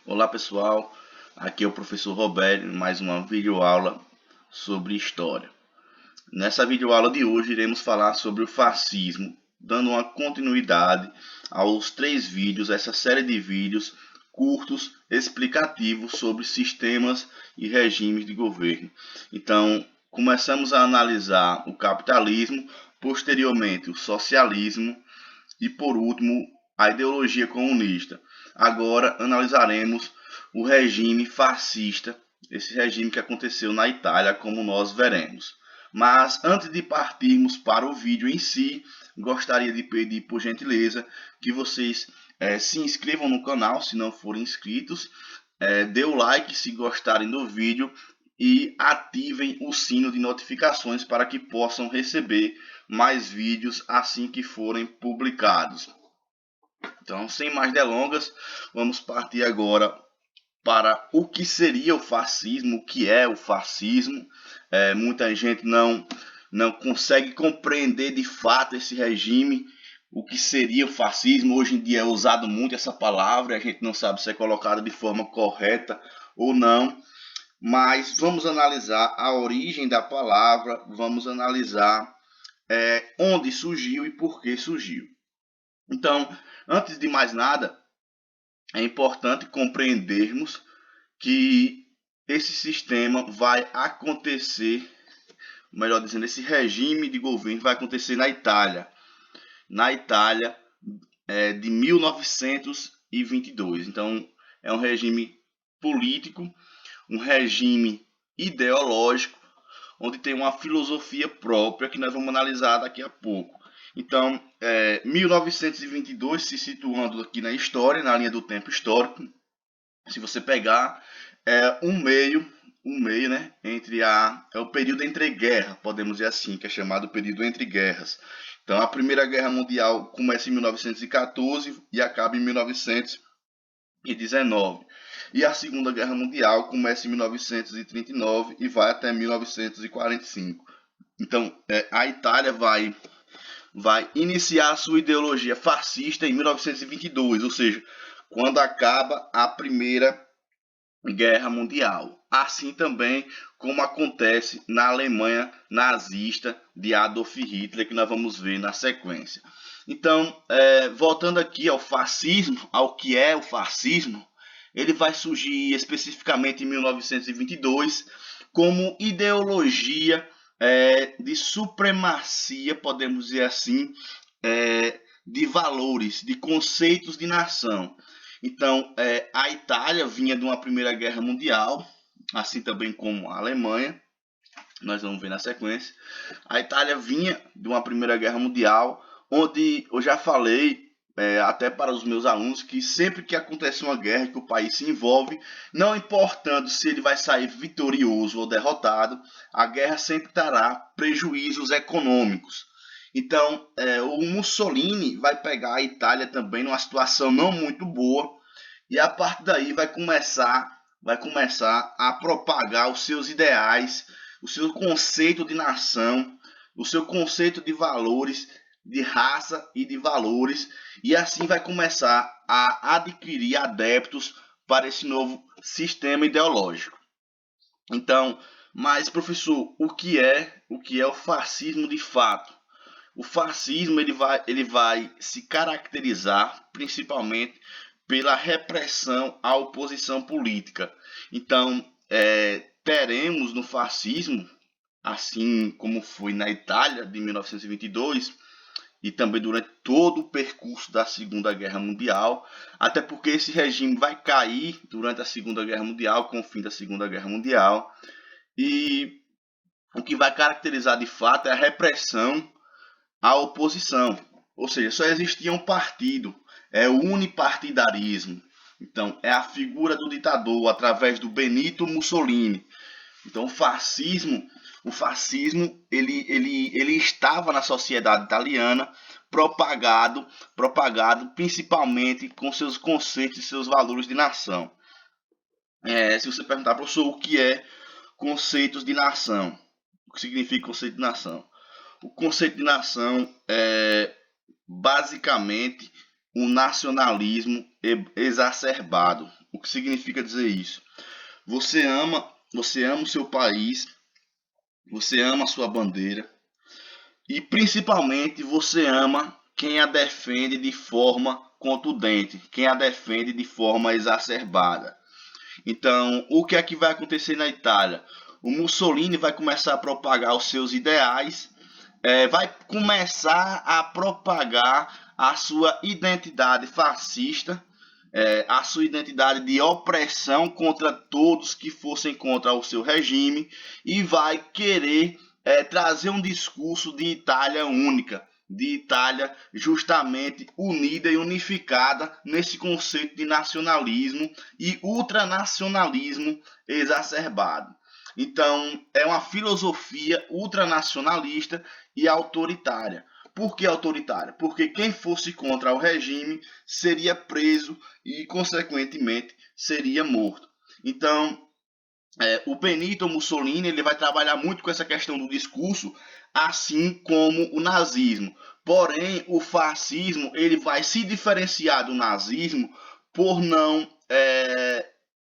Olá pessoal, aqui é o professor Roberto, mais uma videoaula sobre história. Nessa videoaula de hoje iremos falar sobre o fascismo, dando uma continuidade aos 3 vídeos, essa série de vídeos curtos explicativos sobre sistemas e regimes de governo. Então, começamos a analisar o capitalismo, posteriormente o socialismo e por último a ideologia comunista. Agora analisaremos o regime fascista, esse regime que aconteceu na Itália, como nós veremos. Mas antes de partirmos para o vídeo em si, gostaria de pedir por gentileza que vocês se inscrevam no canal se não forem inscritos, dê o like se gostarem do vídeo e ativem o sino de notificações para que possam receber mais vídeos assim que forem publicados. Então, sem mais delongas, vamos partir agora para o que seria o fascismo, o que é o fascismo. Muita gente não consegue compreender de fato esse regime, o que seria o fascismo. Hoje em dia é usado muito essa palavra, a gente não sabe se é colocada de forma correta ou não. Mas vamos analisar a origem da palavra, vamos analisar onde surgiu e por que surgiu. Então, antes de mais nada, é importante compreendermos que esse sistema vai acontecer, melhor dizendo, esse regime de governo vai acontecer na Itália. Na Itália de 1922. Então, é um regime político, um regime ideológico, onde tem uma filosofia própria que nós vamos analisar daqui a pouco. Então, 1922, se situando aqui na história, na linha do tempo histórico, se você pegar um meio, né, entre é o período entre guerras, podemos dizer assim, que é chamado período entre guerras. Então, a Primeira Guerra Mundial começa em 1914 e acaba em 1919. E a Segunda Guerra Mundial começa em 1939 e vai até 1945. Então, a Itália vai iniciar a sua ideologia fascista em 1922, ou seja, quando acaba a Primeira Guerra Mundial. Assim também como acontece na Alemanha nazista de Adolf Hitler, que nós vamos ver na sequência. Então, voltando aqui ao fascismo, ao que é o fascismo, ele vai surgir especificamente em 1922 como ideologia de supremacia, podemos dizer assim, de valores, de conceitos de nação. Então, a Itália vinha de uma Primeira Guerra Mundial, assim também como a Alemanha, nós vamos ver na sequência. A Itália vinha de uma Primeira Guerra Mundial, onde eu já falei até para os meus alunos que sempre que acontece uma guerra, que o país se envolve, não importando se ele vai sair vitorioso ou derrotado, a guerra sempre trará prejuízos econômicos. Então, o Mussolini vai pegar a Itália também numa situação não muito boa e a partir daí vai começar a propagar os seus ideais, o seu conceito de nação, o seu conceito de valores, de raça e de valores, e assim vai começar a adquirir adeptos para esse novo sistema ideológico. Então, mas professor, o que é o fascismo de fato? O fascismo ele vai se caracterizar principalmente pela repressão à oposição política. Então, teremos no fascismo, assim como foi na Itália de 1922, e também durante todo o percurso da Segunda Guerra Mundial, até porque esse regime vai cair durante a Segunda Guerra Mundial, com o fim da Segunda Guerra Mundial, e o que vai caracterizar de fato é a repressão à oposição, ou seja, só existia um partido, é o unipartidarismo. Então, é a figura do ditador através do Benito Mussolini. Então, o fascismo ele estava na sociedade italiana propagado principalmente com seus conceitos e seus valores de nação. Se você perguntar, professor, o que é conceitos de nação? O que significa conceito de nação? O conceito de nação é basicamente um nacionalismo exacerbado. O que significa dizer isso? Você ama o seu país, você ama a sua bandeira e principalmente você ama quem a defende de forma contundente, quem a defende de forma exacerbada. Então, o que é que vai acontecer na Itália? O Mussolini vai começar a propagar os seus ideais, vai começar a propagar a sua identidade fascista, a sua identidade de opressão contra todos que fossem contra o seu regime, e vai querer trazer um discurso de Itália única, de Itália justamente unida e unificada nesse conceito de nacionalismo e ultranacionalismo exacerbado. Então, é uma filosofia ultranacionalista e autoritária. Por que autoritária? Porque quem fosse contra o regime seria preso e, consequentemente, seria morto. Então, o Benito Mussolini ele vai trabalhar muito com essa questão do discurso, assim como o nazismo. Porém, o fascismo ele vai se diferenciar do nazismo por não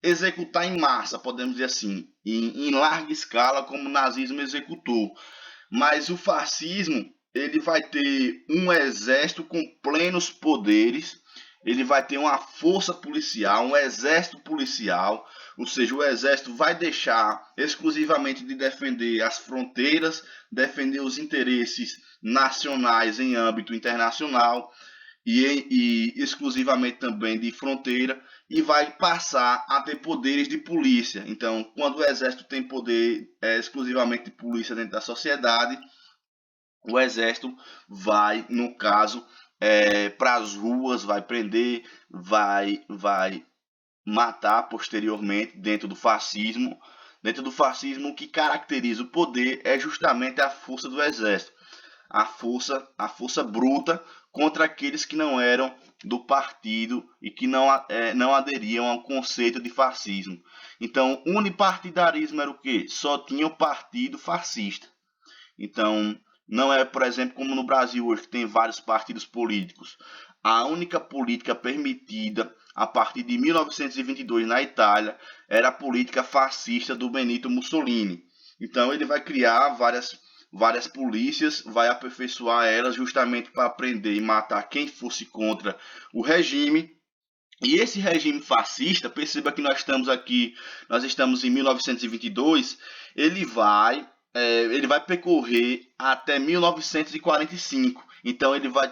executar em massa, podemos dizer assim, em larga escala, como o nazismo executou. Mas o fascismo ele vai ter um exército com plenos poderes, ele vai ter uma força policial, um exército policial, ou seja, o exército vai deixar exclusivamente de defender as fronteiras, defender os interesses nacionais em âmbito internacional e exclusivamente também de fronteira, e vai passar a ter poderes de polícia. Então, quando o exército tem poder exclusivamente de polícia dentro da sociedade, o exército vai, no caso, para as ruas, vai prender, vai matar posteriormente dentro do fascismo. Dentro do fascismo, o que caracteriza o poder é justamente a força do exército, a força bruta contra aqueles que não eram do partido e que não aderiam ao conceito de fascismo. Então, unipartidarismo era o quê? Só tinha o partido fascista. Então, não é, por exemplo, como no Brasil hoje, que tem vários partidos políticos. A única política permitida a partir de 1922 na Itália era a política fascista do Benito Mussolini. Então, ele vai criar várias polícias, vai aperfeiçoar elas justamente para prender e matar quem fosse contra o regime. E esse regime fascista, perceba que nós estamos em 1922, ele vai percorrer até 1945. Então ele vai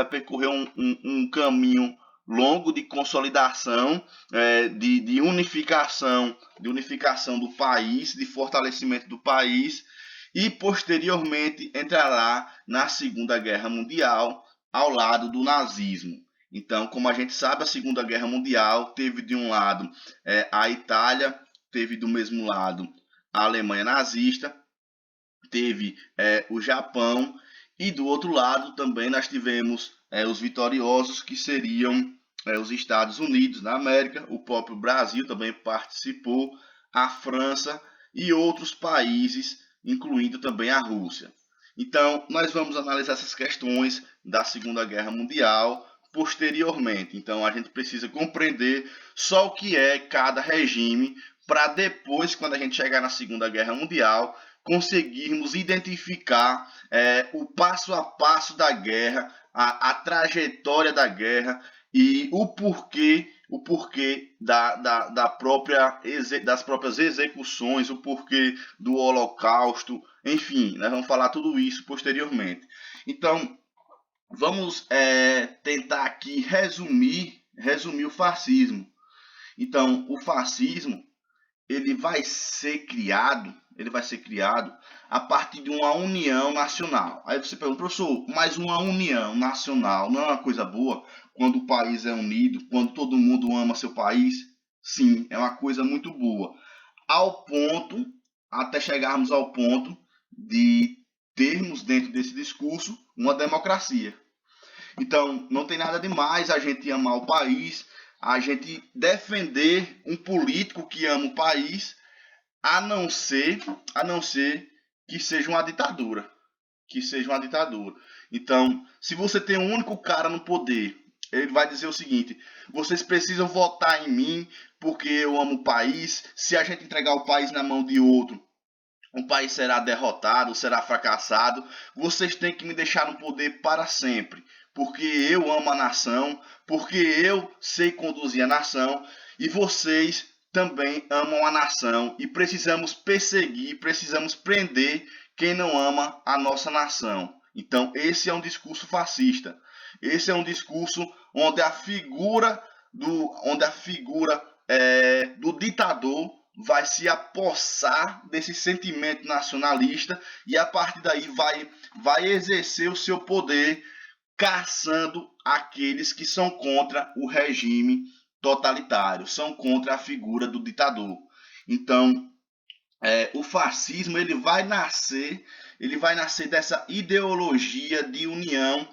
percorrer um caminho longo de consolidação, de unificação do país, de fortalecimento do país, e posteriormente entrará na Segunda Guerra Mundial ao lado do nazismo. Então, como a gente sabe, a Segunda Guerra Mundial teve de um lado a Itália, teve do mesmo lado a Alemanha nazista, teve o Japão, e do outro lado também nós tivemos os vitoriosos, que seriam os Estados Unidos da América, o próprio Brasil também participou, a França e outros países, incluindo também a Rússia. Então, nós vamos analisar essas questões da Segunda Guerra Mundial posteriormente. Então, a gente precisa compreender só o que é cada regime, para depois, quando a gente chegar na Segunda Guerra Mundial, conseguirmos identificar o passo a passo da guerra, a trajetória da guerra e o porquê das próprias execuções, o porquê do Holocausto, enfim, nós vamos falar tudo isso posteriormente. Então, vamos tentar aqui resumir o fascismo. Então, o fascismo ele vai ser criado a partir de uma união nacional. Aí você pergunta, professor, mas uma união nacional não é uma coisa boa quando o país é unido, quando todo mundo ama seu país? Sim, é uma coisa muito boa. Até chegarmos ao ponto de termos dentro desse discurso uma democracia. Então, não tem nada demais a gente amar o país, a gente defender um político que ama o país, a não ser que seja uma ditadura. Então, se você tem um único cara no poder, ele vai dizer o seguinte: vocês precisam votar em mim porque eu amo o país. Se a gente entregar o país na mão de outro, o país será derrotado, será fracassado. Vocês têm que me deixar no poder para sempre, porque eu amo a nação, porque eu sei conduzir a nação e vocês também amam a nação e precisamos perseguir, precisamos prender quem não ama a nossa nação. Então, esse é um discurso fascista. Esse é um discurso onde a figura do ditador vai se apossar desse sentimento nacionalista e a partir daí vai exercer o seu poder caçando aqueles que são contra o regime totalitário, são contra a figura do ditador. Então, o fascismo ele vai nascer dessa ideologia de união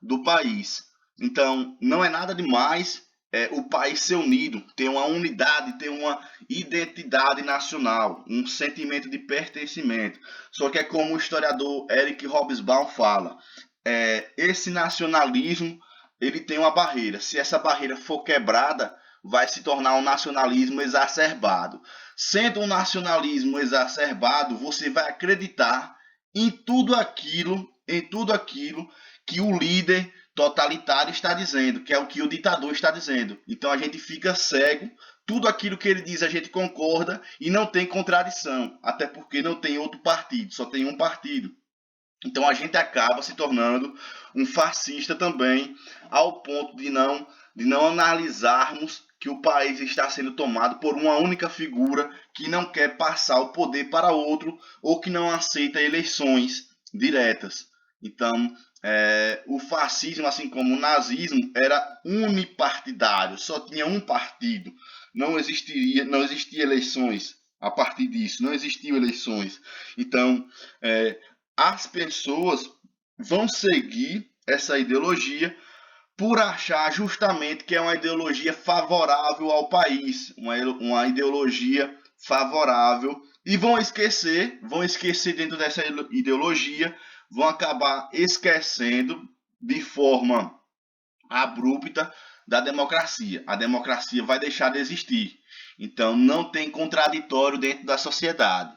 do país. Então, não é nada demais o país ser unido, ter uma unidade, ter uma identidade nacional, um sentimento de pertencimento. Só que é como o historiador Eric Hobsbawm fala, esse nacionalismo ele tem uma barreira. Se essa barreira for quebrada, vai se tornar um nacionalismo exacerbado. Sendo um nacionalismo exacerbado, você vai acreditar em tudo aquilo que o líder totalitário está dizendo, que é o que o ditador está dizendo. Então a gente fica cego, tudo aquilo que ele diz a gente concorda e não tem contradição, até porque não tem outro partido, só tem um partido. Então a gente acaba se tornando um fascista também, ao ponto de não analisarmos que o país está sendo tomado por uma única figura que não quer passar o poder para outro ou que não aceita eleições diretas. Então, o fascismo, assim como o nazismo, era unipartidário, só tinha um partido. Não existia eleições a partir disso, não existiam eleições. Então, as pessoas vão seguir essa ideologia por achar justamente que é uma ideologia favorável ao país, uma ideologia favorável, e vão esquecer dentro dessa ideologia, vão acabar esquecendo de forma abrupta da democracia. A democracia vai deixar de existir. Então não tem contraditório dentro da sociedade.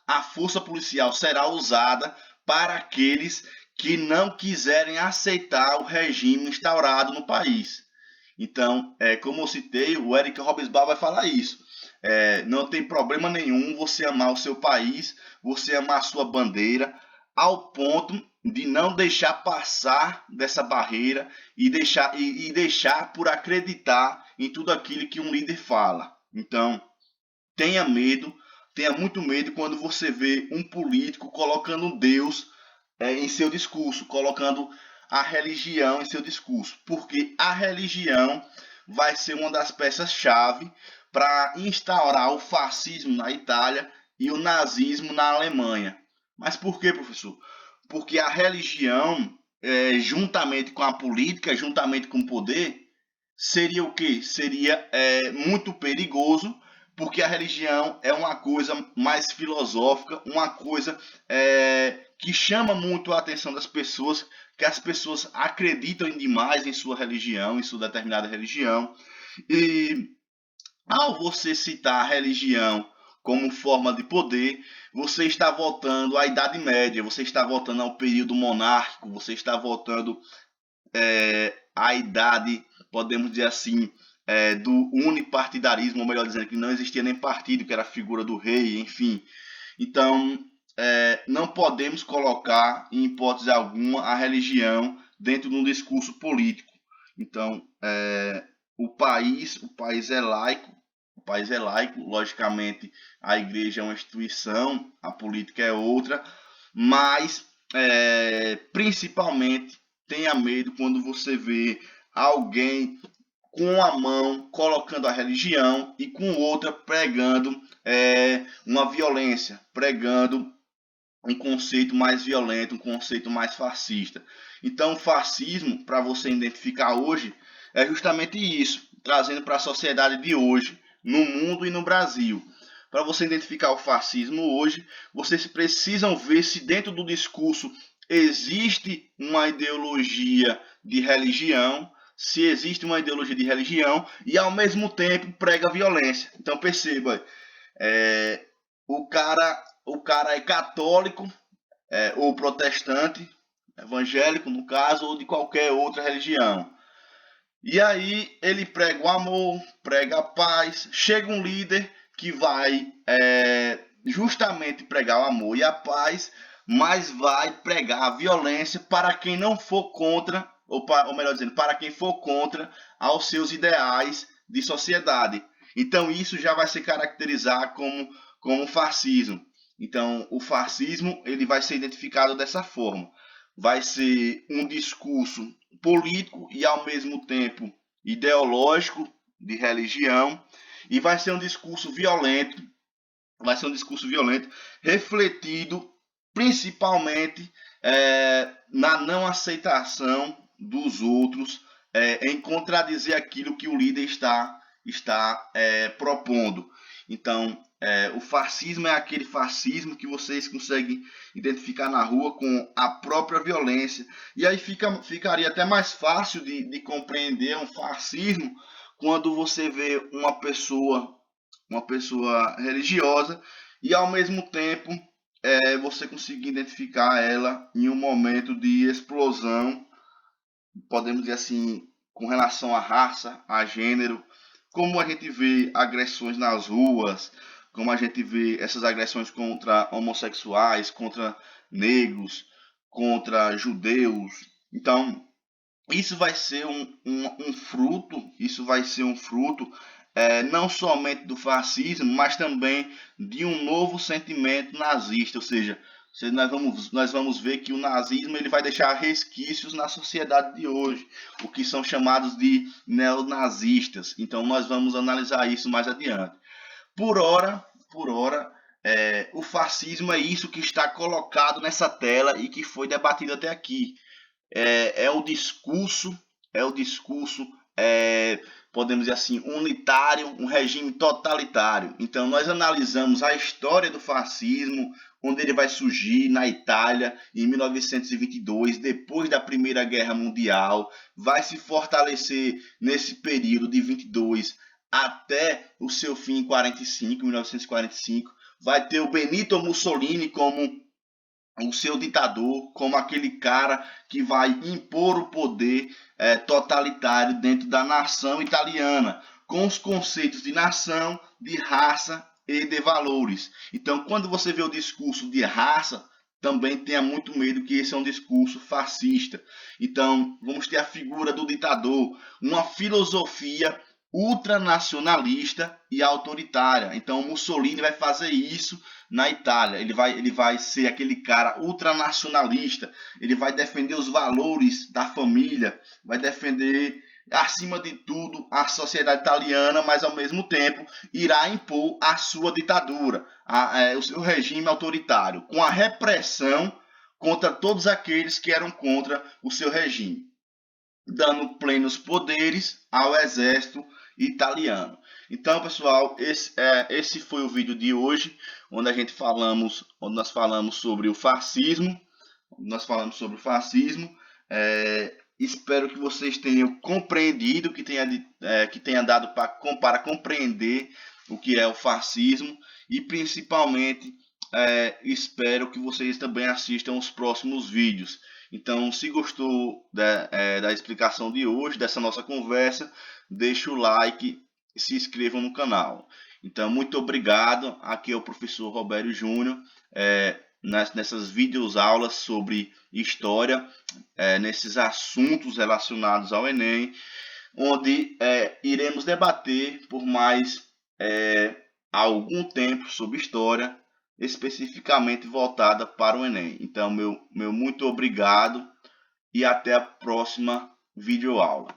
A força policial será usada para aqueles que não quiserem aceitar o regime instaurado no país. Então, como eu citei, o Eric Hobsbawm vai falar isso. Não tem problema nenhum você amar o seu país, você amar a sua bandeira, ao ponto de não deixar passar dessa barreira e deixar por acreditar em tudo aquilo que um líder fala. Então, tenha muito medo quando você vê um político colocando Deus em seu discurso, colocando a religião em seu discurso, porque a religião vai ser uma das peças-chave para instaurar o fascismo na Itália e o nazismo na Alemanha. Mas por quê, professor? Porque a religião, juntamente com a política, juntamente com o poder, seria o quê? Seria muito perigoso, porque a religião é uma coisa mais filosófica, uma coisa que chama muito a atenção das pessoas, que as pessoas acreditam demais em sua religião, em sua determinada religião. E ao você citar a religião como forma de poder, você está voltando à Idade Média, você está voltando ao período monárquico, você está voltando à idade, podemos dizer assim, do unipartidarismo, ou melhor dizendo, que não existia nem partido, que era a figura do rei, enfim. Então, não podemos colocar, em hipótese alguma, a religião dentro de um discurso político. Então, o país é laico, logicamente a igreja é uma instituição, a política é outra, mas principalmente tenha medo quando você vê alguém com a mão colocando a religião e com outra pregando uma violência, pregando um conceito mais violento, um conceito mais fascista. Então, o fascismo, para você identificar hoje, é justamente isso, trazendo para a sociedade de hoje, no mundo e no Brasil. Para você identificar o fascismo hoje, vocês precisam ver se dentro do discurso existe uma ideologia de religião, se existe uma ideologia de religião e ao mesmo tempo prega violência. Então perceba, o cara é católico, ou protestante, evangélico no caso, ou de qualquer outra religião. E aí ele prega o amor, prega a paz. Chega um líder que vai justamente pregar o amor e a paz, mas vai pregar a violência para quem não for contra, ou melhor dizendo, para quem for contra aos seus ideais de sociedade. Então isso já vai se caracterizar como fascismo. Então o fascismo ele vai ser identificado dessa forma. Vai ser um discurso político e ao mesmo tempo ideológico de religião, e vai ser um discurso violento, refletido principalmente na não aceitação dos outros, em contradizer aquilo que o líder está propondo. Então, o fascismo é aquele fascismo que vocês conseguem identificar na rua com a própria violência. E aí ficaria até mais fácil de compreender um fascismo quando você vê uma pessoa religiosa e ao mesmo tempo você conseguir identificar ela em um momento de explosão, podemos dizer assim, com relação à raça, a gênero, como a gente vê agressões nas ruas, como a gente vê essas agressões contra homossexuais, contra negros, contra judeus. Então, isso vai ser um fruto, não somente do fascismo, mas também de um novo sentimento nazista, ou seja, nós vamos ver que o nazismo ele vai deixar resquícios na sociedade de hoje, o que são chamados de neonazistas. Então nós vamos analisar isso mais adiante. Por hora, o fascismo é isso que está colocado nessa tela e que foi debatido até aqui. É o discurso, podemos dizer assim, unitário, um regime totalitário. Então nós analisamos a história do fascismo, onde ele vai surgir na Itália em 1922, depois da Primeira Guerra Mundial, vai se fortalecer nesse período de 22 até o seu fim em 1945. Vai ter o Benito Mussolini como o seu ditador, como aquele cara que vai impor o poder totalitário dentro da nação italiana, com os conceitos de nação, de raça e de valores. Então, quando você vê o discurso de raça, também tenha muito medo que esse é um discurso fascista. Então, vamos ter a figura do ditador, uma filosofia ultranacionalista e autoritária. Então, Mussolini vai fazer isso na Itália. Ele vai ser aquele cara ultranacionalista, ele vai defender os valores da família, vai defender, acima de tudo, a sociedade italiana, mas ao mesmo tempo irá impor a sua ditadura, o seu regime autoritário, com a repressão contra todos aqueles que eram contra o seu regime, dando plenos poderes ao exército italiano. Então, pessoal, esse foi o vídeo de hoje, onde nós falamos sobre o fascismo. Espero que vocês tenham compreendido, que tenha dado para compreender o que é o fascismo, e principalmente espero que vocês também assistam os próximos vídeos. Então, se gostou da explicação de hoje, dessa nossa conversa, deixa o like e se inscrevam no canal. Então, muito obrigado. Aqui é o professor Robério Júnior, nessas videoaulas sobre história, nesses assuntos relacionados ao Enem, onde iremos debater por mais algum tempo sobre história, especificamente voltada para o Enem. Então, meu muito obrigado e até a próxima videoaula.